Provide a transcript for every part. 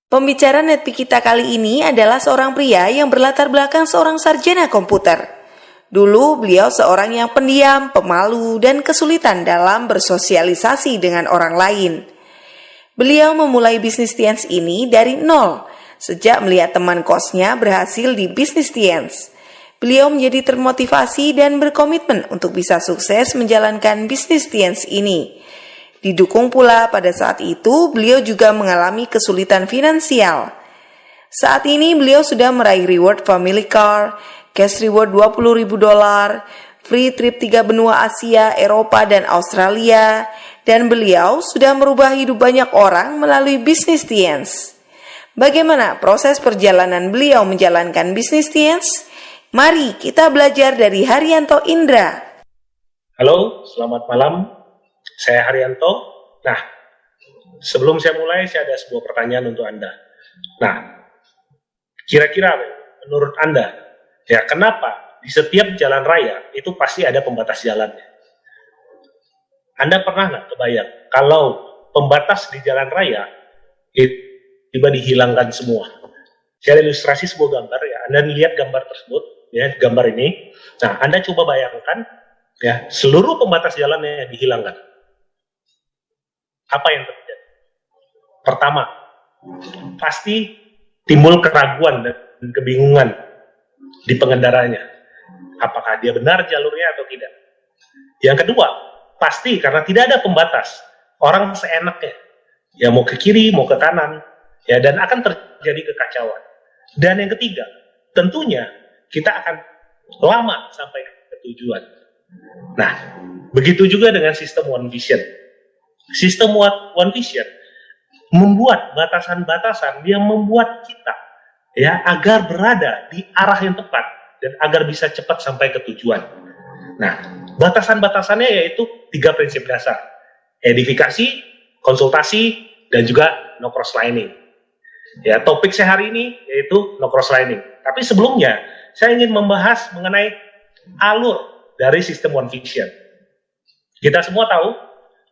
Pembicara Netpi kita kali ini adalah seorang pria yang berlatar belakang seorang sarjana komputer. Dulu beliau seorang yang pendiam, pemalu, dan kesulitan dalam bersosialisasi dengan orang lain. Beliau memulai bisnis Tiens ini dari nol, sejak melihat teman kosnya berhasil di bisnis Tiens. Beliau menjadi termotivasi dan berkomitmen untuk bisa sukses menjalankan bisnis Tiens ini. Didukung pula pada saat itu beliau juga mengalami kesulitan finansial. Saat ini beliau sudah meraih reward family car, cash reward $20.000, free trip 3 benua Asia, Eropa, dan Australia, dan beliau sudah merubah hidup banyak orang melalui bisnis Tiens. Bagaimana proses perjalanan beliau menjalankan bisnis Tiens? Mari kita belajar dari Haryanto Indra. Halo, selamat malam. Saya Haryanto. Nah, sebelum saya mulai, saya ada sebuah pertanyaan untuk Anda. Nah, kira-kira menurut Anda, ya kenapa di setiap jalan raya itu pasti ada pembatas jalannya? Anda pernah nggak kebayang kalau pembatas di jalan raya itu tiba dihilangkan semua? Saya ada ilustrasi sebuah gambar, ya. Anda lihat gambar tersebut, ya, gambar ini. Nah, Anda coba bayangkan, ya, seluruh pembatas jalannya dihilangkan. Apa yang terjadi? Pertama, pasti timbul keraguan dan kebingungan di pengendaranya. Apakah dia benar jalurnya atau tidak? Yang kedua, pasti karena tidak ada pembatas, orang seenaknya, ya mau ke kiri, mau ke kanan, ya, dan akan terjadi kekacauan. Dan yang ketiga, tentunya kita akan lama sampai ke tujuan. Nah, begitu juga dengan sistem One Vision. Sistem One Vision membuat batasan-batasan yang membuat kita, ya, agar berada di arah yang tepat dan agar bisa cepat sampai ke tujuan. Nah, batasan-batasannya yaitu 3 prinsip dasar: edifikasi, konsultasi, dan juga no crosslining. Ya, topik saya hari ini yaitu no crosslining. Tapi sebelumnya saya ingin membahas mengenai alur dari sistem One Vision. Kita semua tahu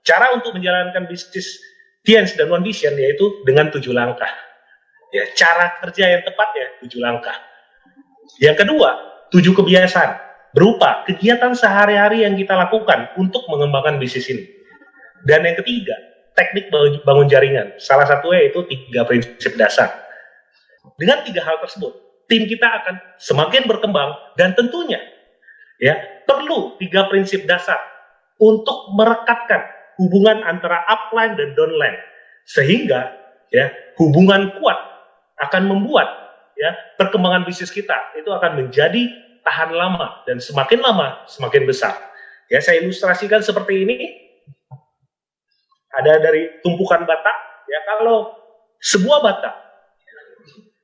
cara untuk menjalankan bisnis Tiens dan One Vision yaitu dengan 7 langkah. Ya, cara kerja yang tepatnya 7 langkah. Yang kedua, 7 kebiasaan berupa kegiatan sehari-hari yang kita lakukan untuk mengembangkan bisnis ini. Dan yang ketiga, teknik bangun jaringan. Salah satunya yaitu 3 prinsip dasar. Dengan 3 hal tersebut, tim kita akan semakin berkembang dan tentunya, ya, perlu 3 prinsip dasar untuk merekatkan hubungan antara upline dan downline, sehingga, ya, hubungan kuat akan membuat, ya, perkembangan bisnis kita itu akan menjadi tahan lama dan semakin lama semakin besar. Ya, saya ilustrasikan seperti ini. Ada dari tumpukan bata, ya, kalau sebuah bata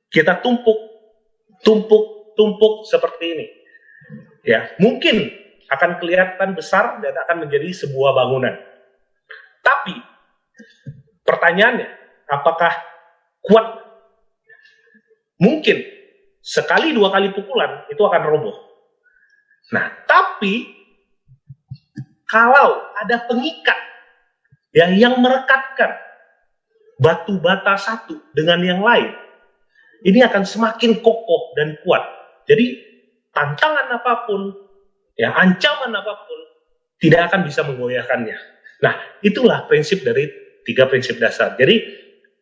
kita tumpuk seperti ini, ya, mungkin akan kelihatan besar dan akan menjadi sebuah bangunan. Tapi pertanyaannya, apakah kuat? Mungkin sekali 2 kali pukulan itu akan roboh. Nah, tapi kalau ada pengikat, ya, yang merekatkan batu bata satu dengan yang lain, ini akan semakin kokoh dan kuat. Jadi tantangan apapun, ya, ancaman apapun tidak akan bisa menggoyahkannya. Nah, itulah prinsip dari 3 prinsip dasar. Jadi,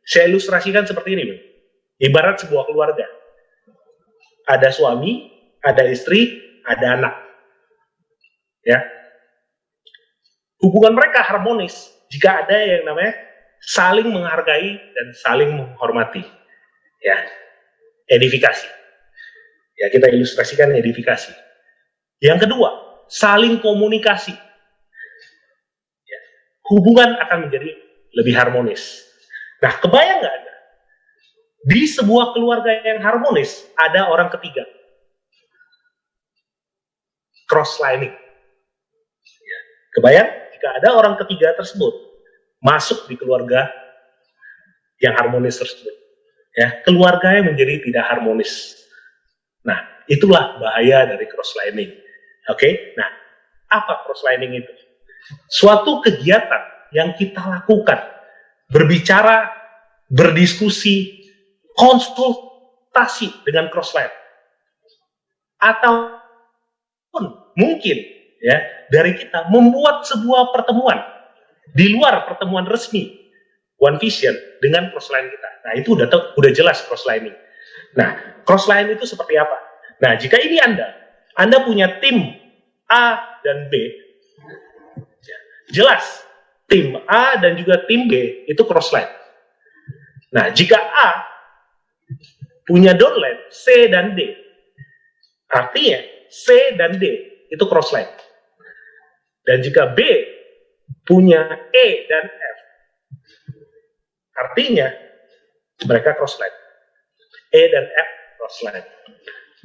saya ilustrasikan seperti ini. Ibarat sebuah keluarga. Ada suami, ada istri, ada anak. Ya. Hubungan mereka harmonis jika ada yang namanya saling menghargai dan saling menghormati. Ya. Edifikasi. Ya, kita ilustrasikan edifikasi. Yang kedua, saling komunikasi. Hubungan akan menjadi lebih harmonis. Nah, kebayang nggak Anda? Di sebuah keluarga yang harmonis, ada orang ketiga. Crosslining. Ya, kebayang jika ada orang ketiga tersebut masuk di keluarga yang harmonis tersebut. Ya, keluarganya menjadi tidak harmonis. Nah, itulah bahaya dari crosslining. Oke? Nah, apa crosslining itu? Suatu kegiatan yang kita lakukan, berbicara, berdiskusi, konsultasi dengan crossline, atau mungkin ya dari kita membuat sebuah pertemuan di luar pertemuan resmi One Vision dengan crossline kita. Nah, itu udah jelas crosslining. Nah, crossline itu seperti apa? Nah, jika ini Anda punya tim A dan B, jelas tim A dan juga tim B itu crossline. Nah, jika A punya downline C dan D, artinya C dan D itu crossline. Dan jika B punya E dan F, artinya mereka crossline. E dan F crossline.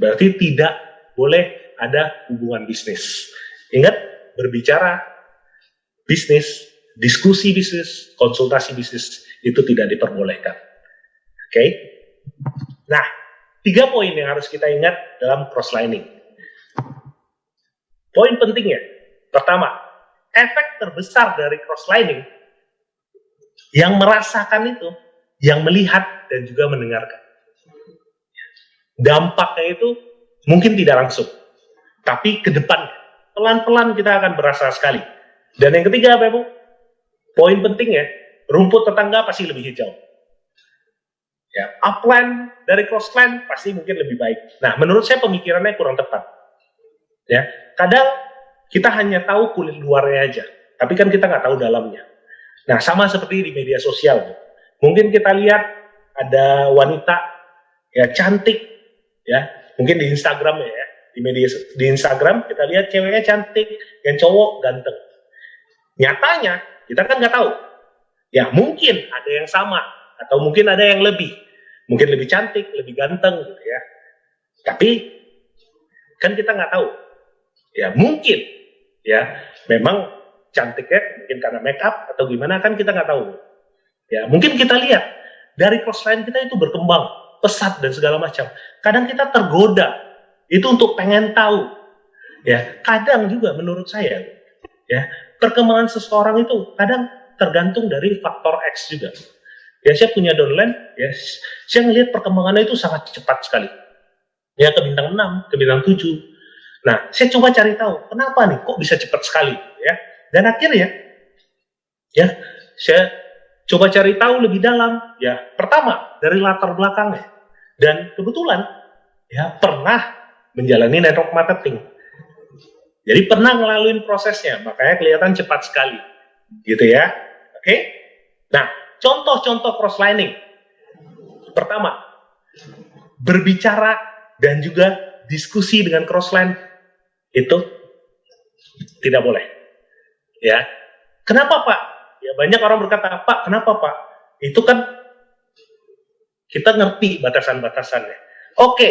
Berarti tidak boleh ada hubungan bisnis. Ingat, berbicara bisnis, diskusi bisnis, konsultasi bisnis itu tidak diperbolehkan. Oke? Nah, 3 poin yang harus kita ingat dalam crosslining. Poin pentingnya, pertama, efek terbesar dari crosslining yang merasakan itu, yang melihat dan juga mendengarkan. Dampaknya itu mungkin tidak langsung, tapi ke depan, pelan-pelan kita akan berasa sekali. Dan yang ketiga apa, Bu? Poin pentingnya, rumput tetangga pasti lebih hijau. Ya, upline dari crossline pasti mungkin lebih baik. Nah, menurut saya pemikirannya kurang tepat. Ya, kadang kita hanya tahu kulit luarnya aja, tapi kan kita nggak tahu dalamnya. Nah, sama seperti di media sosial. Mungkin kita lihat ada wanita ya cantik, ya mungkin di Instagram ya, di Instagram kita lihat ceweknya cantik, yang cowok ganteng. Nyatanya kita kan nggak tahu. Ya mungkin ada yang sama, atau mungkin ada yang mungkin lebih cantik, lebih ganteng gitu ya. Tapi kan kita nggak tahu. Ya mungkin ya memang cantiknya mungkin karena make up atau gimana kan kita nggak tahu. Ya mungkin kita lihat dari crossline kita itu berkembang pesat dan segala macam. Kadang kita tergoda itu untuk pengen tahu. Ya kadang juga menurut saya ya perkembangan seseorang itu kadang tergantung dari faktor X juga. Ya saya punya downline, ya saya ngelihat perkembangannya itu sangat cepat sekali. Ya ke bintang 6, ke bintang 7. Nah, saya coba cari tahu, kenapa nih kok bisa cepat sekali, ya. Dan akhirnya ya saya coba cari tahu lebih dalam, ya. Pertama, dari latar belakangnya. Dan kebetulan ya pernah menjalani network marketing. Jadi pernah ngelaluin prosesnya, makanya kelihatan cepat sekali. Gitu ya. Oke? Nah, contoh-contoh crosslining. Pertama, berbicara dan juga diskusi dengan crossline itu tidak boleh. Ya. Kenapa, Pak? Ya banyak orang berkata, "Pak, kenapa, Pak?" Itu kan kita ngerti batasan-batasannya. Oke,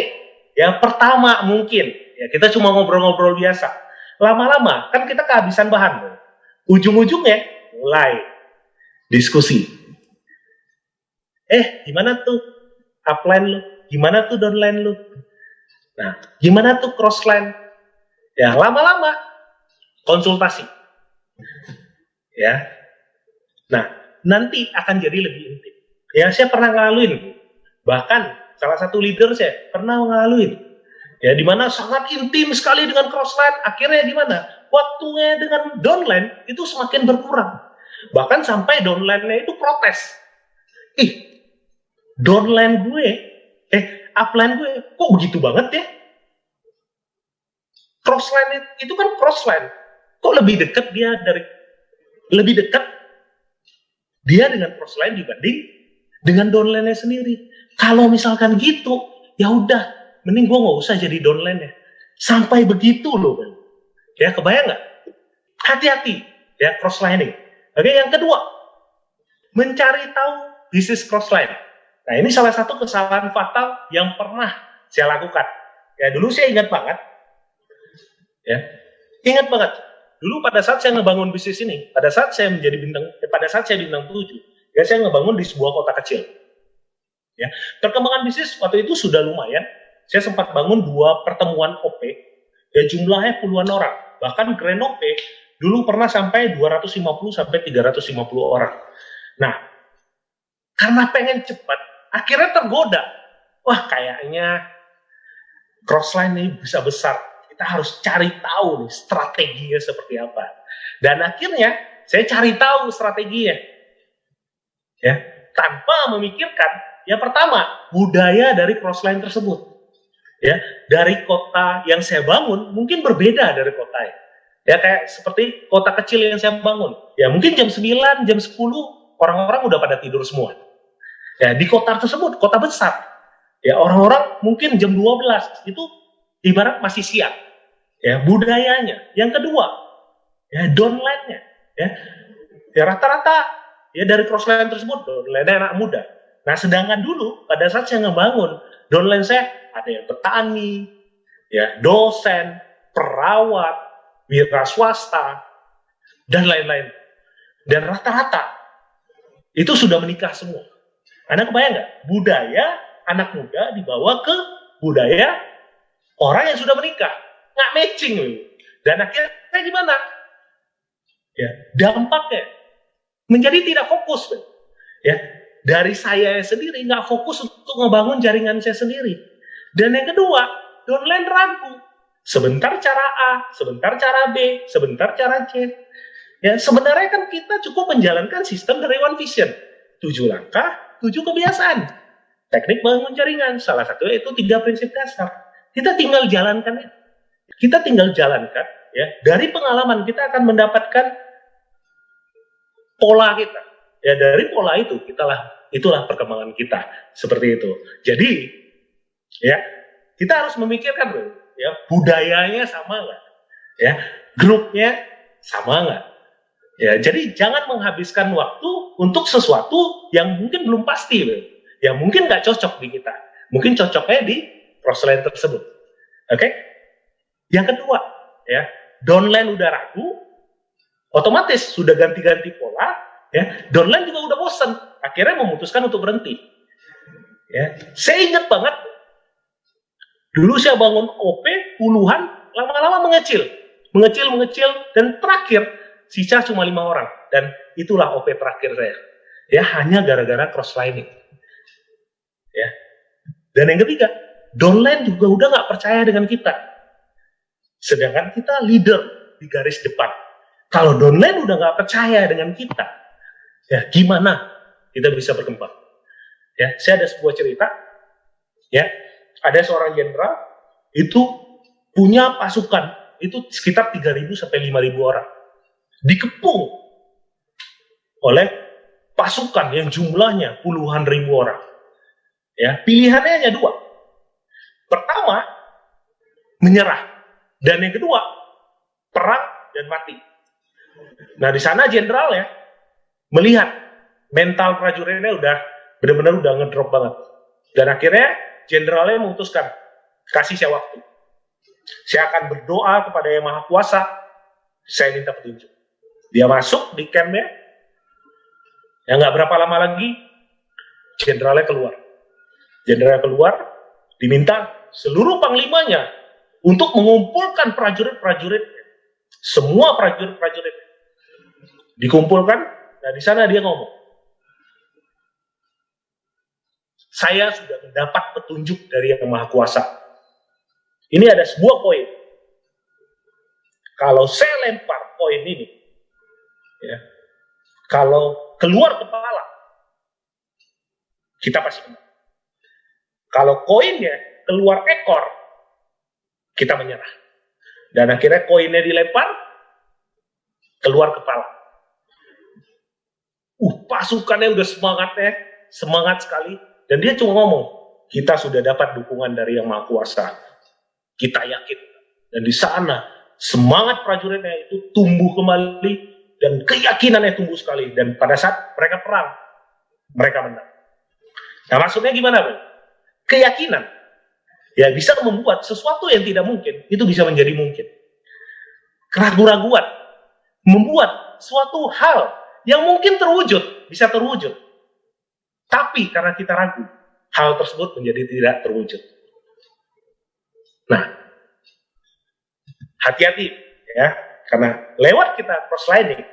ya pertama mungkin ya kita cuma ngobrol-ngobrol biasa. Lama-lama kan kita kehabisan bahan. Ujung-ujungnya mulai diskusi. Gimana tuh upline lu? Gimana tuh downline lu? Nah, gimana tuh crossline? Ya, lama-lama konsultasi. Ya. Nah, nanti akan jadi lebih intim. Ya, saya pernah ngalamin. Bahkan salah satu leader saya pernah ngalamin. Ya, di mana sangat intim sekali dengan crossline. Akhirnya gimana? Waktunya dengan downline itu semakin berkurang. Bahkan sampai downline-nya itu protes. Downline gue, upline gue, kok begitu banget ya? Crossline itu kan crossline. Kok lebih dekat dia dengan crossline dibanding dengan downline-nya sendiri. Kalau misalkan gitu, ya udah, mending gue nggak usah jadi downline-nya. Sampai begitu loh, ya kebayang nggak? Hati-hati, ya crosslining. Oke, yang kedua, mencari tahu bisnis crossline. Nah, ini salah satu kesalahan fatal yang pernah saya lakukan. Ya, dulu saya ingat banget. Ya, ingat banget. Dulu pada saat saya ngebangun bisnis ini, pada saat saya bintang 7, ya saya ngebangun di sebuah kota kecil. Ya, perkembangan bisnis waktu itu sudah lumayan. Saya sempat bangun 2 pertemuan OP, ya jumlahnya puluhan orang. Bahkan Grand OP dulu pernah sampai 250 sampai 350 orang. Nah, karena pengen cepat, akhirnya tergoda. Wah, kayaknya crossline ini bisa besar. Kita harus cari tahu nih strateginya seperti apa. Dan akhirnya saya cari tahu strateginya. Ya, tanpa memikirkan yang pertama, budaya dari crossline tersebut. Ya, dari kota yang saya bangun mungkin berbeda dari kota ya. Ya kayak seperti kota kecil yang saya bangun. Ya mungkin jam 9, jam 10 orang-orang udah pada tidur semua. Ya di kota tersebut, kota besar. Ya orang-orang mungkin jam 12 itu ibarat masih siang. Ya budayanya. Yang kedua, ya downline-nya. Ya rata-rata ya dari crossline tersebut downline-nya anak muda. Nah sedangkan dulu pada saat saya ngebangun downline saya ada yang petani, ya dosen, perawat, wira swasta, dan lain-lain. Dan rata-rata itu sudah menikah semua. Anda kebayang nggak? Budaya anak muda dibawa ke budaya orang yang sudah menikah. Nggak matching. Dan akhirnya gimana? Ya, dampaknya menjadi tidak fokus. Ya, dari saya sendiri nggak fokus untuk ngebangun jaringan saya sendiri. Dan yang kedua, downline ragu. Sebentar cara A, sebentar cara B, sebentar cara C. Ya, sebenarnya kan kita cukup menjalankan sistem dari One Vision. 7 langkah, 7 kebiasaan. Teknik bangun jaringan, salah satunya itu 3 prinsip dasar. Kita tinggal jalankan. Kita tinggal jalankan. Ya, dari pengalaman kita akan mendapatkan pola kita. Ya, dari pola itu, itulah perkembangan kita. Seperti itu. Jadi, ya, kita harus memikirkan, ya, budayanya sama nggak? Ya, grupnya sama nggak? Ya, jadi jangan menghabiskan waktu untuk sesuatu yang mungkin belum pasti, yang mungkin nggak cocok di kita. Mungkin cocoknya di crossline tersebut. Oke? Yang kedua, ya, downline udah ragu, otomatis sudah ganti-ganti pola, ya, downline juga udah bosan, akhirnya memutuskan untuk berhenti. Ya, saya ingat banget, dulu saya bangun OP puluhan, lama-lama mengecil, dan terakhir sisa cuma 5 orang, dan itulah OP terakhir saya. Ya, hanya gara-gara crosslining. Ya. Dan yang ketiga, downline juga udah nggak percaya dengan kita. Sedangkan kita leader di garis depan. Kalau downline udah nggak percaya dengan kita, ya gimana kita bisa berkembang? Ya, saya ada sebuah cerita. Ya, ada seorang jenderal itu punya pasukan itu sekitar 3.000 sampai 5.000 orang. Dikepung oleh pasukan yang jumlahnya puluhan ribu orang. Ya, pilihannya hanya 2. Pertama, menyerah. Dan yang kedua, perang dan mati. Nah, di sana jenderal ya melihat mental prajuritnya udah benar-benar udah ngedrop banget. Dan akhirnya jenderalnya memutuskan, kasih saya waktu. Saya akan berdoa kepada Yang Maha Kuasa, saya minta petunjuk. Dia masuk di campnya, ya nggak berapa lama lagi, jenderalnya keluar. Jenderal keluar, diminta seluruh panglimanya untuk mengumpulkan prajurit-prajurit, semua prajurit-prajurit dikumpulkan. Nah, di sana dia ngomong, saya sudah mendapat petunjuk dari Yang Maha Kuasa. Ini ada sebuah poin. Kalau saya lempar poin ini, ya, kalau keluar kepala, kita pasti menang. Kalau koinnya keluar ekor, kita menyerah. Dan akhirnya koinnya dilempar, keluar kepala. Pasukannya udah semangat sekali. Dan dia cuma ngomong, kita sudah dapat dukungan dari Yang Maha Kuasa. Kita yakin. Dan di sana, semangat prajuritnya itu tumbuh kembali, dan keyakinannya tumbuh sekali. Dan pada saat mereka perang, mereka menang. Nah, maksudnya gimana, Bro? Keyakinan ya bisa membuat sesuatu yang tidak mungkin itu bisa menjadi mungkin. Keraguan-raguan membuat suatu hal yang mungkin terwujud bisa terwujud, tapi karena kita ragu, hal tersebut menjadi tidak terwujud. Nah, hati-hati ya, karena lewat kita crosslining,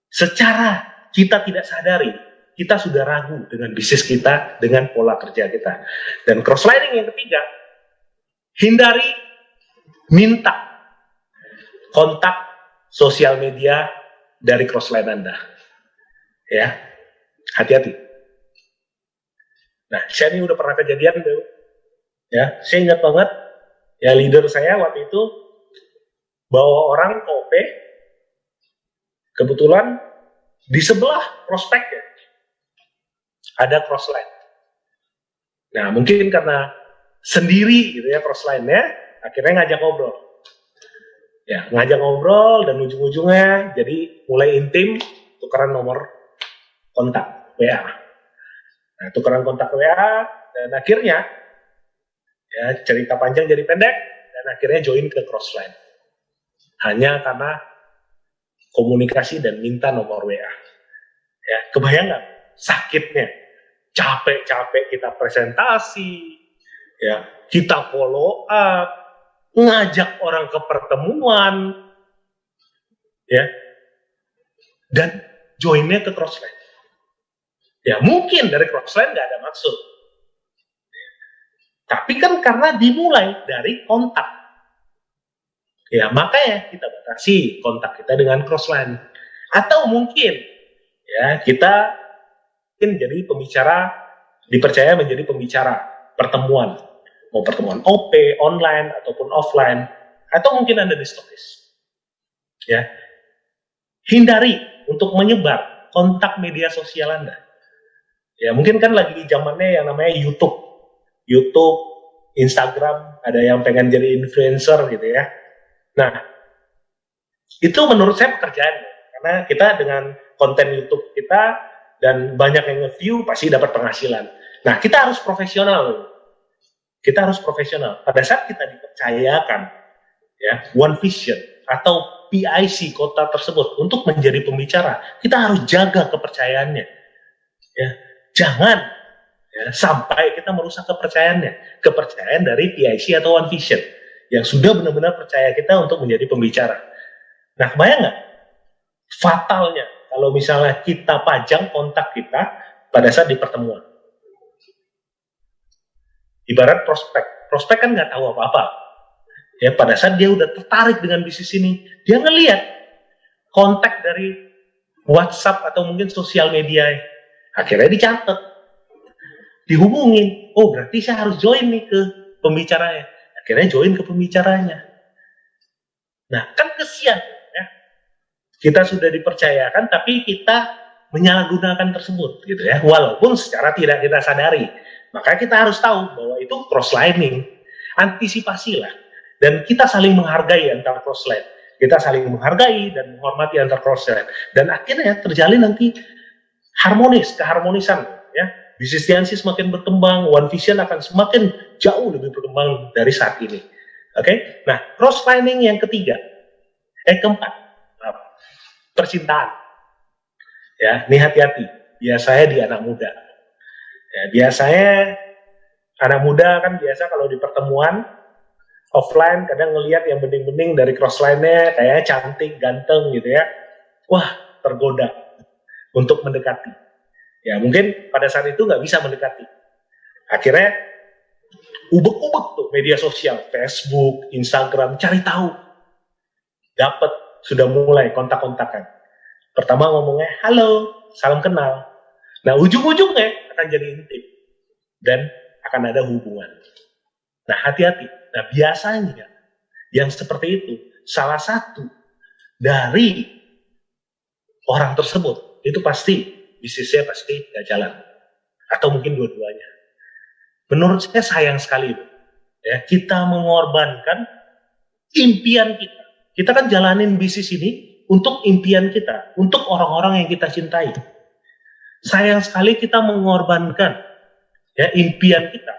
secara kita tidak sadari kita sudah ragu dengan bisnis kita, dengan pola kerja kita. Dan crosslining yang ketiga, hindari minta kontak sosial media dari crossline Anda. Ya, hati-hati. Nah, saya ini udah pernah kejadian tuh. Ya, saya ingat banget, ya leader saya waktu itu bawa orang ke OP, kebetulan di sebelah prospeknya ada crossline. Nah, mungkin karena sendiri gitu ya crossline-nya, akhirnya ngajak ngobrol. Ya, ngajak ngobrol dan ujung-ujungnya jadi mulai intim, tukeran nomor kontak WA. Nah, tukeran kontak WA dan akhirnya ya cerita panjang jadi pendek dan akhirnya join ke crossline. Hanya karena komunikasi dan minta nomor WA. Ya, kebayang nggak sakitnya? Capek-capek kita presentasi, ya, kita follow up, ngajak orang ke pertemuan, ya, dan joinnya ke crossline. Ya, mungkin dari crossline nggak ada maksud. Tapi kan karena dimulai dari kontak. Ya, makanya kita batasi kontak kita dengan crossline. Atau mungkin ya kita jadi pembicara, dipercaya menjadi pembicara pertemuan. Mau pertemuan OP, online ataupun offline, atau mungkin Anda di stokis. Ya. Hindari untuk menyebar kontak media sosial Anda. Ya, mungkin kan lagi zamannya yang namanya YouTube, Instagram, ada yang pengen jadi influencer gitu ya. Nah, itu menurut saya pekerjaan, karena kita dengan konten YouTube kita dan banyak yang nge-view pasti dapat penghasilan. Nah, kita harus profesional. Kita harus profesional. Pada saat kita dipercayakan ya One Vision atau PIC kota tersebut untuk menjadi pembicara, kita harus jaga kepercayaannya. Ya, jangan ya, sampai kita merusak kepercayaannya. Kepercayaan dari PIC atau One Vision yang sudah benar-benar percaya kita untuk menjadi pembicara. Nah, kebayang nggak fatalnya kalau misalnya kita pajang kontak kita pada saat di pertemuan? Ibarat prospek kan nggak tahu apa-apa. Ya, pada saat dia udah tertarik dengan bisnis ini, dia ngelihat kontak dari WhatsApp atau mungkin sosial media, akhirnya dicatat, dihubungin. Oh, berarti saya harus join nih ke pembicaranya. Akhirnya join ke pembicaranya. Nah, kan kesian ya. Kita sudah dipercayakan, tapi kita menyalahgunakan tersebut, gitu ya. Walaupun secara tidak kita sadari. Maka kita harus tahu bahwa itu crosslining. Antisipasilah. Dan kita saling menghargai antar crossline. Kita saling menghargai dan menghormati antar crossline. Dan akhirnya terjalin nanti keharmonisan. Ya. Bisnis Diansi semakin berkembang, One Vision akan semakin jauh lebih berkembang dari saat ini. Oke? Nah, crosslining yang keempat. Percintaan. Ya, ini hati-hati. Biasanya di anak muda. Ya, biasanya anak muda kan biasa kalau di pertemuan offline kadang ngelihat yang bening-bening dari crossline-nya kayaknya cantik, ganteng gitu ya. Wah, tergoda untuk mendekati. Ya, mungkin pada saat itu nggak bisa mendekati. Akhirnya ubek-ubek tuh media sosial, Facebook, Instagram, cari tahu. Dapat, sudah mulai kontak-kontakan. Pertama ngomongnya, halo, salam kenal. Nah, ujung-ujungnya akan jadi intim. Dan akan ada hubungan. Nah, hati-hati. Nah, biasanya yang seperti itu, salah satu dari orang tersebut, itu pasti, bisnisnya pasti gak jalan. Atau mungkin dua-duanya. Menurut saya sayang sekali itu. Ya, kita mengorbankan impian kita. Kita kan jalanin bisnis ini untuk impian kita, untuk orang-orang yang kita cintai. Sayang sekali kita mengorbankan ya impian kita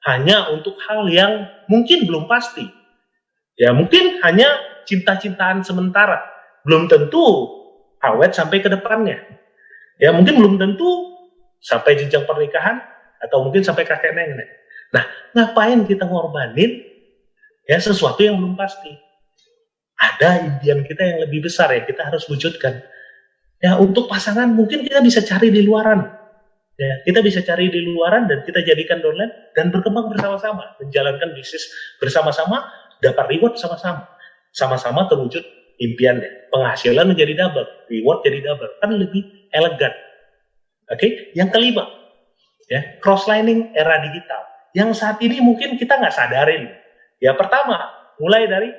hanya untuk hal yang mungkin belum pasti. Ya, mungkin hanya cinta-cintaan sementara, belum tentu awet sampai ke depannya. Ya, mungkin belum tentu sampai jenjang pernikahan atau mungkin sampai kakek nenek. Nah, ngapain kita ngorbanin ya sesuatu yang belum pasti? Ada impian kita yang lebih besar ya kita harus wujudkan. Ya, untuk pasangan mungkin kita bisa cari di luaran. Ya, kita bisa cari di luaran dan kita jadikan downline dan berkembang bersama-sama, menjalankan bisnis bersama-sama, dapat reward sama-sama, sama-sama terwujud impiannya. Penghasilan menjadi double, reward jadi double, kan lebih elegan. Oke, yang kelima, ya, cross-lining era digital. Yang saat ini mungkin kita nggak sadarin. Ya, pertama, mulai dari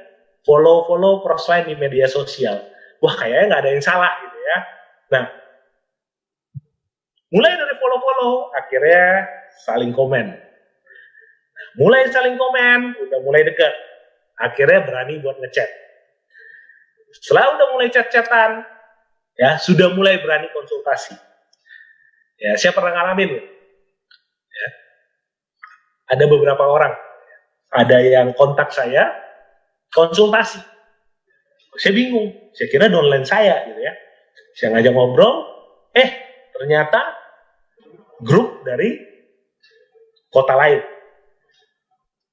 follow cross-line di media sosial. Wah, kayaknya nggak ada yang salah gitu ya. Nah, mulai dari follow, akhirnya saling komen. Mulai saling komen, udah mulai dekat. Akhirnya berani buat ngechat. Setelah udah mulai chat-chatan, ya sudah mulai berani konsultasi. Ya, saya pernah ngalamin. Ya. Ada beberapa orang, ada yang kontak saya, konsultasi. Saya bingung, saya kira downline saya gitu ya. Saya ngajak ngobrol, ternyata grup dari kota lain.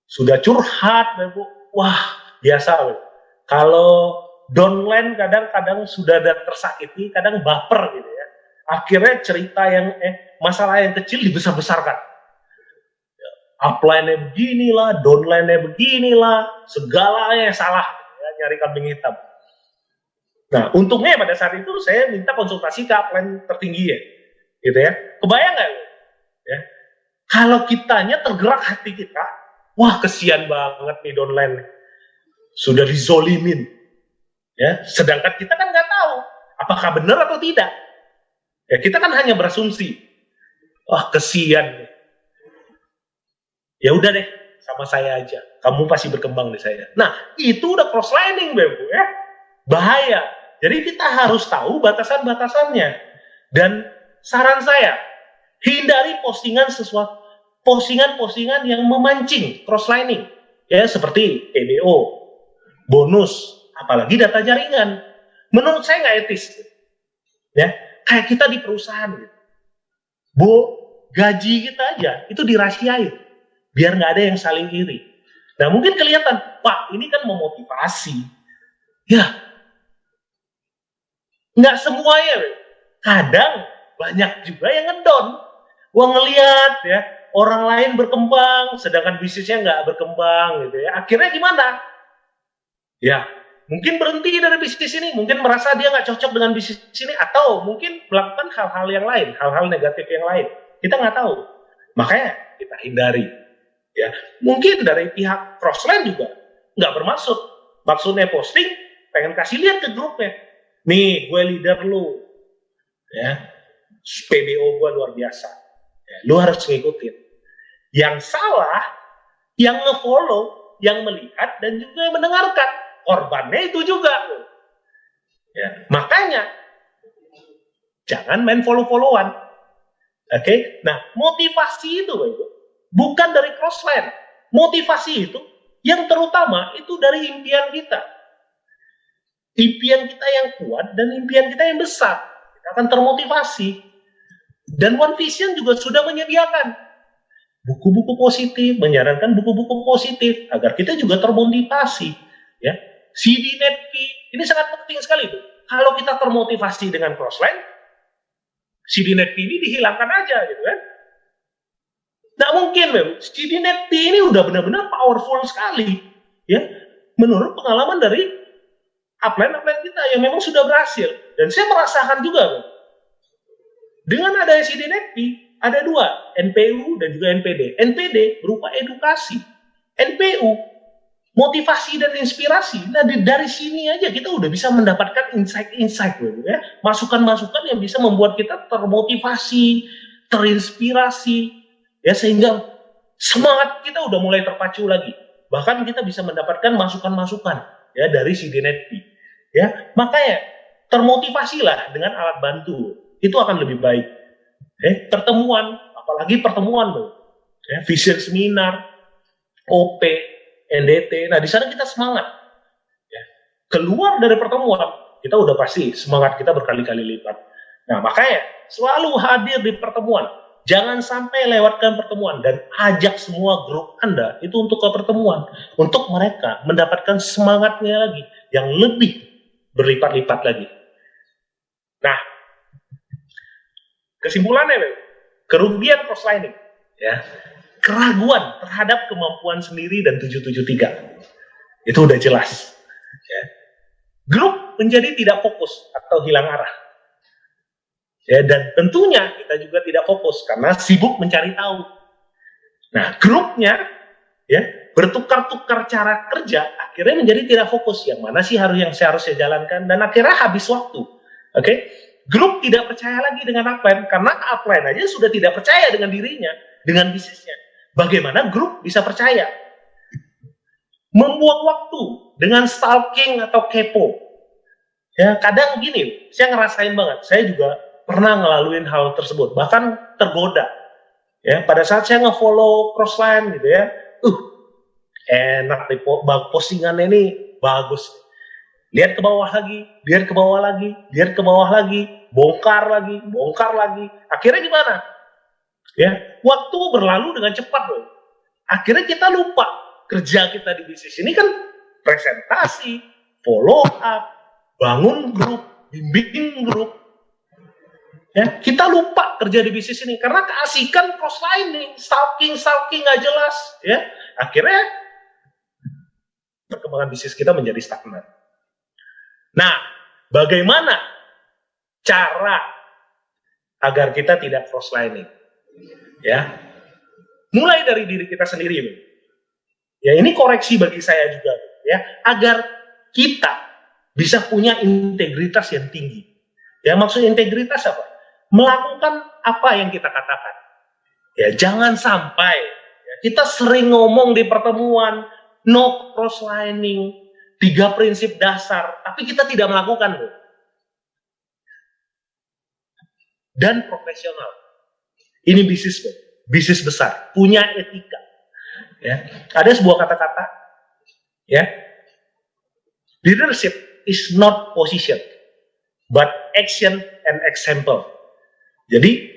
Sudah curhat, Bu. Wah, biasa. Bu. Kalau downline kadang-kadang sudah ada tersakiti, kadang baper gitu ya. Akhirnya cerita yang masalah yang kecil dibesar-besarkan. Upline-nya beginilah, downline-nya beginilah, segalanya salah, ya, nyari kambing hitam. Nah, untungnya pada saat itu saya minta konsultasi ke upline tertinggi ya. Gitu ya. Kebayang nggak? Ya. Kalau kitanya tergerak hati kita, wah kesian banget nih downline. Sudah dizolimin. Ya, sedangkan kita kan nggak tahu apakah benar atau tidak. Ya, kita kan hanya berasumsi. Wah, kesian nih. Ya udah deh, sama saya aja. Kamu pasti berkembang di saya. Nah, itu udah cross-lining, Bu ya. Bahaya. Jadi kita harus tahu batasan-batasannya. Dan saran saya, hindari postingan yang memancing cross-lining. Ya, seperti EBO, bonus, apalagi data jaringan. Menurut saya nggak etis. Ya, kayak kita di perusahaan gitu. Gaji kita aja itu dirahasiain. Biar nggak ada yang saling iri. Nah, mungkin kelihatan, Pak, ini kan memotivasi. Ya, nggak semuanya. Kadang banyak juga yang ngedown. Wah, ngelihat ya orang lain berkembang, sedangkan bisnisnya nggak berkembang gitu ya. Akhirnya gimana? Ya, mungkin berhenti dari bisnis ini, mungkin merasa dia nggak cocok dengan bisnis ini, atau mungkin melakukan hal-hal yang lain, hal-hal negatif yang lain. Kita nggak tahu. Makanya kita hindari. Ya, mungkin dari pihak crossline juga nggak bermaksud. Maksudnya posting, pengen kasih lihat ke grupnya. Nih, gue leader lu. Ya, PBO gue luar biasa. Ya, lu harus ngikutin. Yang salah, yang nge-follow, yang melihat, dan juga yang mendengarkan. Korbannya itu juga. Ya, makanya, jangan main follow-followan. Oke? Nah, motivasi itu, bukan dari crossline. Motivasi itu, yang terutama, itu dari impian kita. Impian kita yang kuat, dan impian kita yang besar. Kita akan termotivasi. Dan One Vision juga sudah menyediakan buku-buku positif, menyarankan buku-buku positif, agar kita juga termotivasi. Ya. CD NetP, ini sangat penting sekali. Kalau kita termotivasi dengan crossline, CD NetP ini dihilangkan aja, gitu kan? Nggak mungkin, CD NetP ini udah benar-benar powerful sekali. Ya, menurut pengalaman dari upline kita yang memang sudah berhasil. Dan saya merasakan juga, dengan ada CD NetP, ada dua, NPU dan juga NPD. NPD berupa edukasi. NPU, motivasi dan inspirasi. Nah, dari sini aja kita udah bisa mendapatkan insight-insight, ya. Masukan-masukan yang bisa membuat kita termotivasi, terinspirasi, ya, sehingga semangat kita udah mulai terpacu lagi. Bahkan kita bisa mendapatkan masukan-masukan, ya, dari CD NetP. Ya, makanya termotivasilah dengan alat bantu. Itu akan lebih baik. Pertemuan, apalagi pertemuan, ya, vision seminar, OP, NDT. Nah, di sana kita semangat. Ya. Keluar dari pertemuan, kita udah pasti semangat kita berkali-kali lipat. Nah, makanya selalu hadir di pertemuan. Jangan sampai lewatkan pertemuan dan ajak semua grup Anda itu untuk ke pertemuan. Untuk mereka mendapatkan semangatnya lagi yang lebih berlipat-lipat lagi. Nah, kesimpulannya, kerugian crosslining, ya, keraguan terhadap kemampuan sendiri dan 773. Itu udah jelas. Ya. Grup menjadi tidak fokus atau hilang arah. Ya, dan tentunya kita juga tidak fokus karena sibuk mencari tahu. Nah, grupnya ya bertukar-tukar cara kerja, akhirnya menjadi tidak fokus. Yang mana sih yang seharusnya jalankan, dan akhirnya habis waktu. Oke, grup tidak percaya lagi dengan upline karena upline aja sudah tidak percaya dengan dirinya, dengan bisnisnya. Bagaimana grup bisa percaya? Membuang waktu dengan stalking atau kepo. Ya, kadang gini, saya ngerasain banget. Saya juga pernah ngelaluin hal tersebut, bahkan tergoda. Ya, pada saat saya nge-follow Crossline gitu ya, enak nih, postingannya ini bagus. Lihat ke bawah lagi, lihat ke bawah lagi, lihat ke bawah lagi, bongkar lagi, bongkar lagi. Akhirnya gimana? Ya, waktu berlalu dengan cepat loh. Akhirnya kita lupa kerja kita di bisnis ini kan presentasi, follow up, bangun grup, bimbing grup. Ya, kita lupa kerja di bisnis ini karena keasikan crosslining, stalking nggak jelas. Ya, akhirnya perkembangan bisnis kita menjadi stagnan. Nah, bagaimana cara agar kita tidak crosslining? Ya, mulai dari diri kita sendiri. Ya, ini koreksi bagi saya juga. Ya, agar kita bisa punya integritas yang tinggi. Ya, maksud integritas apa? Melakukan apa yang kita katakan. Ya, jangan sampai ya, kita sering ngomong di pertemuan no crosslining, 3 prinsip dasar, tapi kita tidak melakukan loh. Dan profesional. Ini bisnis besar, punya etika. Ya, ada sebuah kata-kata, ya, leadership is not position, but action and example. Jadi,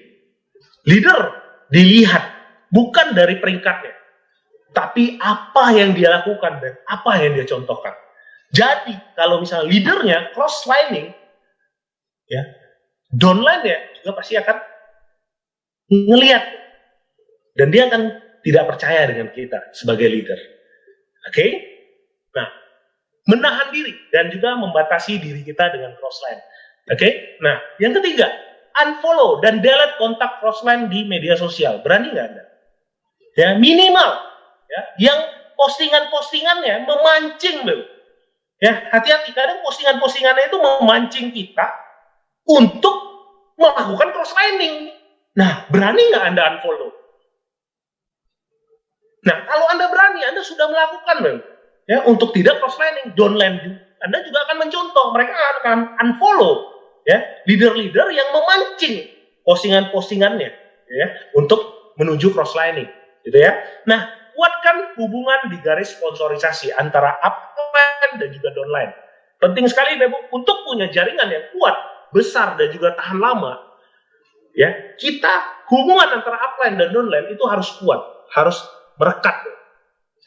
leader dilihat bukan dari peringkatnya, tapi apa yang dia lakukan dan apa yang dia contohkan. Jadi, kalau misalnya leadernya crosslining, ya, downline-nya juga pasti akan ngelihat, dan dia akan tidak percaya dengan kita sebagai leader. Oke? Nah, menahan diri dan juga membatasi diri kita dengan crossline. Oke? Nah, yang ketiga, unfollow dan delete kontak crossline di media sosial. Berani nggak Anda? Ya, minimal ya, yang postingannya memancing loh. Ya, hati-hati, kadang postingannya itu memancing kita untuk melakukan crosslining. Nah, berani nggak Anda unfollow? Nah, kalau Anda berani, Anda sudah melakukan loh. Ya, untuk tidak crosslining, downline, Anda juga akan mencontoh. Mereka akan unfollow ya leader-leader yang memancing postingannya ya untuk menuju crosslining gitu ya. Nah, kuatkan hubungan di garis sponsorisasi antara upline dan juga downline. Penting sekali Bapak untuk punya jaringan yang kuat, besar dan juga tahan lama. Ya, kita hubungan antara upline dan downline itu harus kuat, harus merekat.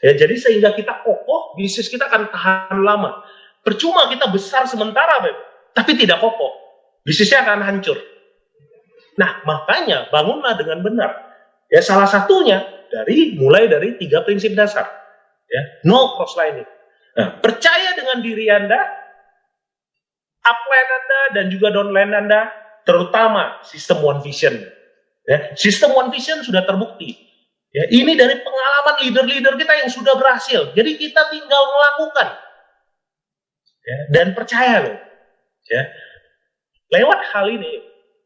Ya, jadi sehingga kita kokoh, bisnis kita akan tahan lama. Percuma kita besar sementara, Bapak, tapi tidak kokoh. Bisnisnya akan hancur. Nah, makanya bangunlah dengan benar. Ya, salah satunya mulai dari 3 prinsip dasar. Ya, no crosslining. Nah, percaya dengan diri Anda, upline Anda dan juga downline Anda, terutama sistem One Vision. Ya, sistem One Vision sudah terbukti. Ya, ini dari pengalaman leader-leader kita yang sudah berhasil. Jadi kita tinggal melakukan. Ya, dan percaya loh. Ya, lewat hal ini,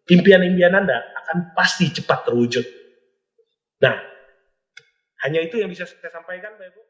impian-impian Anda akan pasti cepat terwujud. Nah, hanya itu yang bisa saya sampaikan, Bapak Ibu.